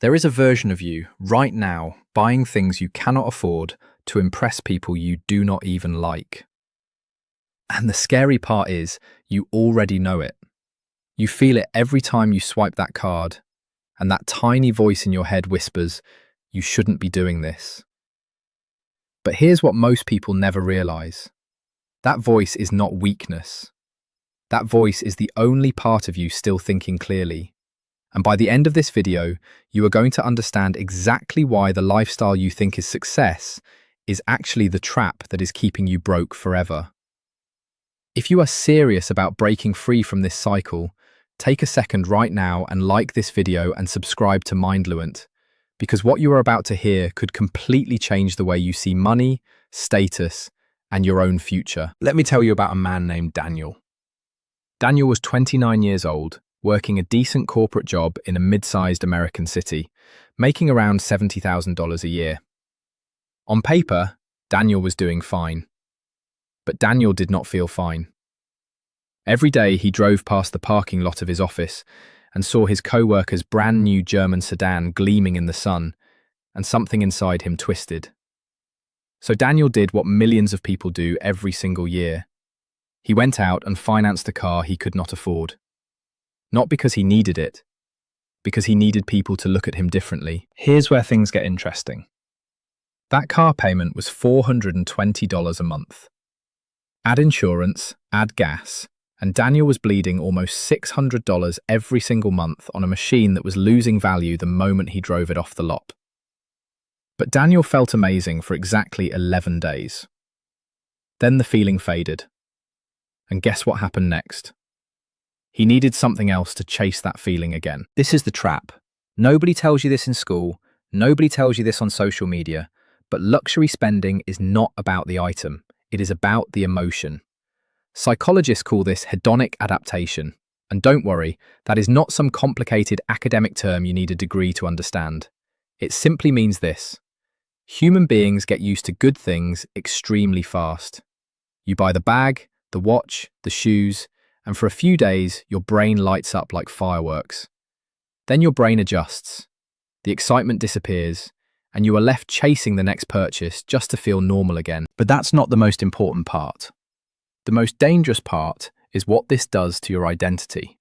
There is a version of you right now buying things you cannot afford to impress people you do not even like. And the scary part is, you already know it. You feel it every time you swipe that card, and that tiny voice in your head whispers, you shouldn't be doing this. But here's what most people never realize. That voice is not weakness. That voice is the only part of you still thinking clearly. And by the end of this video, you are going to understand exactly why the lifestyle you think is success is actually the trap that is keeping you broke forever. If you are serious about breaking free from this cycle, take a second right now and like this video and subscribe to Mindluent, because what you are about to hear could completely change the way you see money, status, and your own future. Let me tell you about a man named Daniel. Daniel was 29 years old, working a decent corporate job in a mid-sized American city, making around $70,000 a year. On paper, Daniel was doing fine. But Daniel did not feel fine. Every day he drove past the parking lot of his office and saw his co-worker's brand new German sedan gleaming in the sun, and something inside him twisted. So Daniel did what millions of people do every single year. He went out and financed a car he could not afford. Not because he needed it, because he needed people to look at him differently. Here's where things get interesting. That car payment was $420 a month. Add insurance, add gas, and Daniel was bleeding almost $600 every single month on a machine that was losing value the moment he drove it off the lot. But Daniel felt amazing for exactly 11 days. Then the feeling faded. And guess what happened next? He needed something else to chase that feeling again. This is the trap. Nobody tells you this in school, nobody tells you this on social media, but luxury spending is not about the item. It is about the emotion. Psychologists call this hedonic adaptation. And don't worry, that is not some complicated academic term you need a degree to understand. It simply means this. Human beings get used to good things extremely fast. You buy the bag, the watch, the shoes, and for a few days, your brain lights up like fireworks. Then your brain adjusts. The excitement disappears, and you are left chasing the next purchase just to feel normal again. But that's not the most important part. The most dangerous part is what this does to your identity.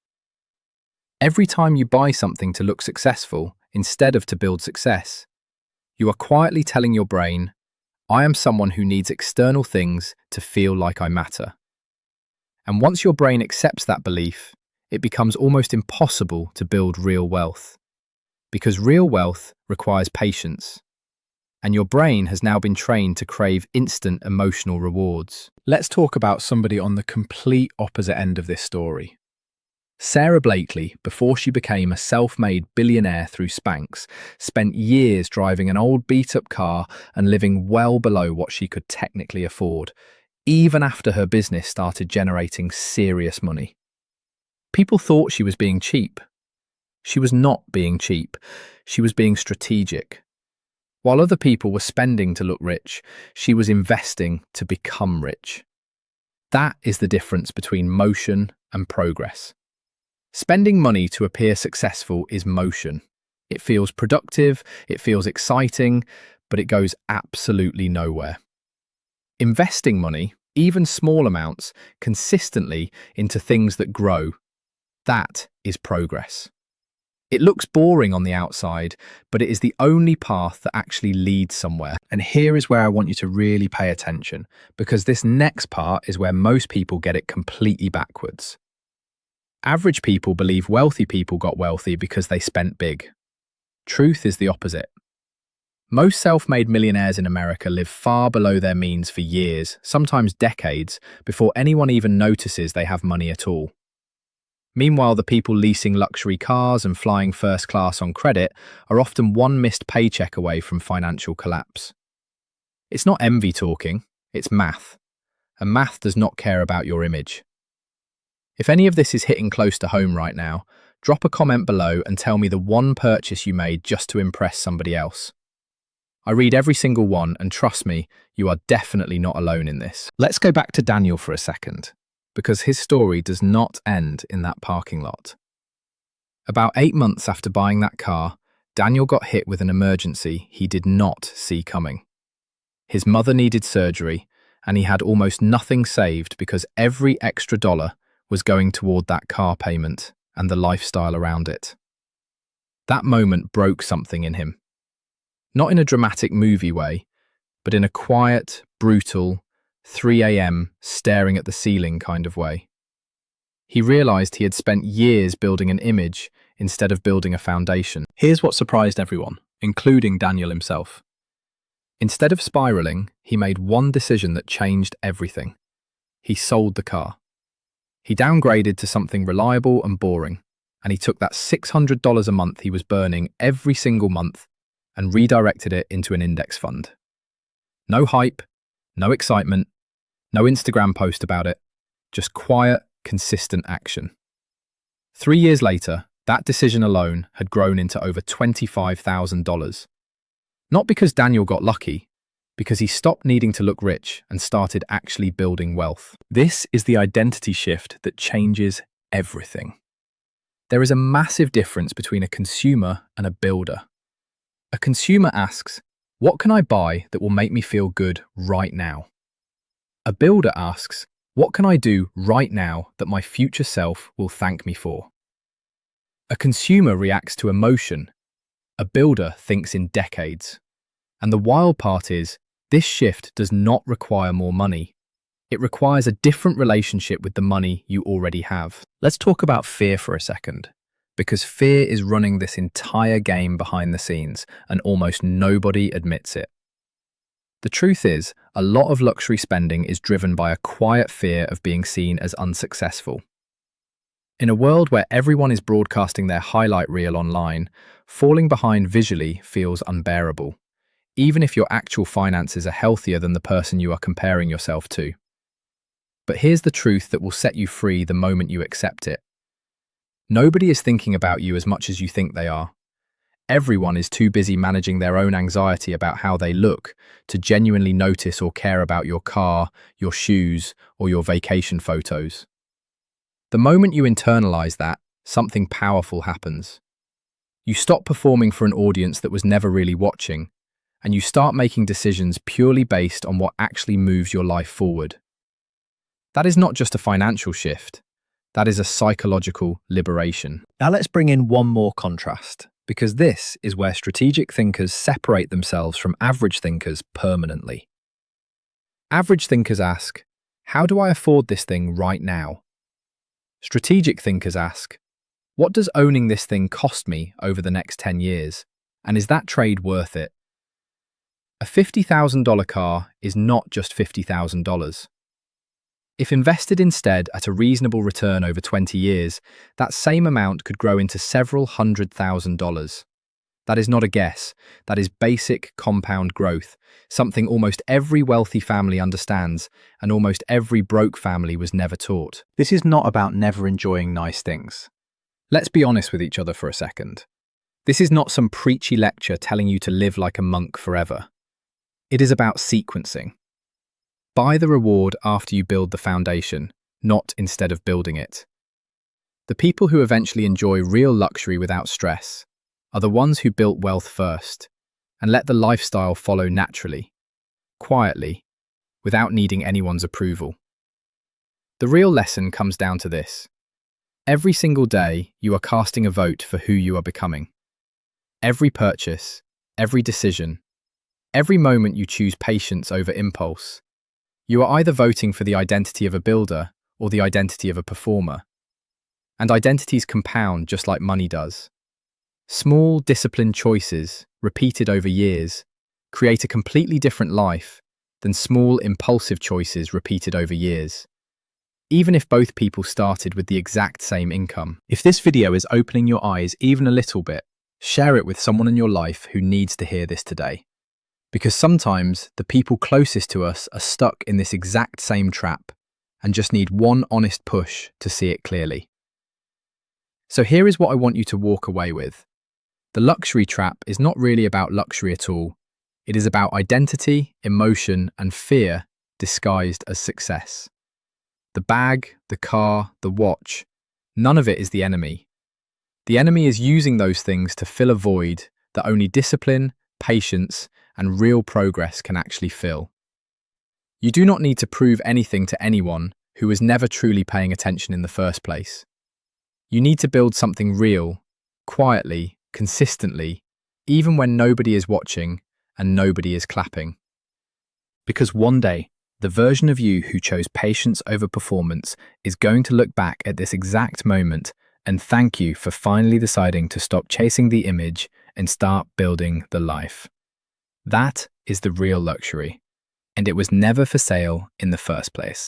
Every time you buy something to look successful instead of to build success, you are quietly telling your brain, I am someone who needs external things to feel like I matter. And once your brain accepts that belief, it becomes almost impossible to build real wealth. Because real wealth requires patience. And your brain has now been trained to crave instant emotional rewards. Let's talk about somebody on the complete opposite end of this story. Sarah Blakely, before she became a self-made billionaire through Spanx, spent years driving an old beat-up car and living well below what she could technically afford, even after her business started generating serious money. People thought she was being cheap. She was not being cheap. She was being strategic. While other people were spending to look rich, she was investing to become rich. That is the difference between motion and progress. Spending money to appear successful is motion. It feels productive, it feels exciting, but it goes absolutely nowhere. Investing money, even small amounts, consistently into things that grow, that is progress. It looks boring on the outside, but it is the only path that actually leads somewhere. And here is where I want you to really pay attention, because this next part is where most people get it completely backwards. Average people believe wealthy people got wealthy because they spent big. Truth is the opposite. Most self-made millionaires in America live far below their means for years, sometimes decades, before anyone even notices they have money at all. Meanwhile, the people leasing luxury cars and flying first class on credit are often one missed paycheck away from financial collapse. It's not envy talking, it's math. And math does not care about your image. If any of this is hitting close to home right now, drop a comment below and tell me the one purchase you made just to impress somebody else. I read every single one, and trust me, you are definitely not alone in this. Let's go back to Daniel for a second, because his story does not end in that parking lot. About 8 months after buying that car, Daniel got hit with an emergency he did not see coming. His mother needed surgery, and he had almost nothing saved because every extra dollar was going toward that car payment and the lifestyle around it. That moment broke something in him. Not in a dramatic movie way, but in a quiet, brutal, 3 a.m. staring at the ceiling kind of way. He realized he had spent years building an image instead of building a foundation. Here's what surprised everyone, including Daniel himself. Instead of spiraling, he made one decision that changed everything. He sold the car. He downgraded to something reliable and boring, and he took that $600 a month he was burning every single month and redirected it into an index fund. No hype, no excitement, no Instagram post about it, just quiet, consistent action. 3 years later, that decision alone had grown into over $25,000. Not because Daniel got lucky, because he stopped needing to look rich and started actually building wealth. This is the identity shift that changes everything. There is a massive difference between a consumer and a builder. A consumer asks, what can I buy that will make me feel good right now? A builder asks, what can I do right now that my future self will thank me for? A consumer reacts to emotion. A builder thinks in decades. And the wild part is, this shift does not require more money. It requires a different relationship with the money you already have. Let's talk about fear for a second, because fear is running this entire game behind the scenes, and almost nobody admits it. The truth is, a lot of luxury spending is driven by a quiet fear of being seen as unsuccessful. In a world where everyone is broadcasting their highlight reel online, falling behind visually feels unbearable, even if your actual finances are healthier than the person you are comparing yourself to. But here's the truth that will set you free the moment you accept it. Nobody is thinking about you as much as you think they are. Everyone is too busy managing their own anxiety about how they look to genuinely notice or care about your car, your shoes, or your vacation photos. The moment you internalize that, something powerful happens. You stop performing for an audience that was never really watching, and you start making decisions purely based on what actually moves your life forward. That is not just a financial shift. That is a psychological liberation. Now let's bring in one more contrast, because this is where strategic thinkers separate themselves from average thinkers permanently. Average thinkers ask, how do I afford this thing right now? Strategic thinkers ask, what does owning this thing cost me over the next 10 years? And is that trade worth it? A $50,000 car is not just $50,000. If invested instead at a reasonable return over 20 years, that same amount could grow into several $100,000. That is not a guess. That is basic compound growth, something almost every wealthy family understands and almost every broke family was never taught. This is not about never enjoying nice things. Let's be honest with each other for a second. This is not some preachy lecture telling you to live like a monk forever. It is about sequencing. Buy the reward after you build the foundation, not instead of building it. The people who eventually enjoy real luxury without stress are the ones who built wealth first and let the lifestyle follow naturally, quietly, without needing anyone's approval. The real lesson comes down to this. Every single day, you are casting a vote for who you are becoming. Every purchase, every decision, every moment you choose patience over impulse. You are either voting for the identity of a builder or the identity of a performer. And identities compound just like money does. Small, disciplined choices, repeated over years, create a completely different life than small, impulsive choices repeated over years, even if both people started with the exact same income. If this video is opening your eyes even a little bit, share it with someone in your life who needs to hear this today. Because sometimes the people closest to us are stuck in this exact same trap and just need one honest push to see it clearly. So here is what I want you to walk away with. The luxury trap is not really about luxury at all. It is about identity, emotion, and fear disguised as success. The bag, the car, the watch, none of it is the enemy. The enemy is using those things to fill a void that only discipline, patience, and real progress can actually fill. You do not need to prove anything to anyone who was never truly paying attention in the first place. You need to build something real, quietly, consistently, even when nobody is watching and nobody is clapping. Because one day, the version of you who chose patience over performance is going to look back at this exact moment and thank you for finally deciding to stop chasing the image and start building the life. That is the real luxury, and it was never for sale in the first place.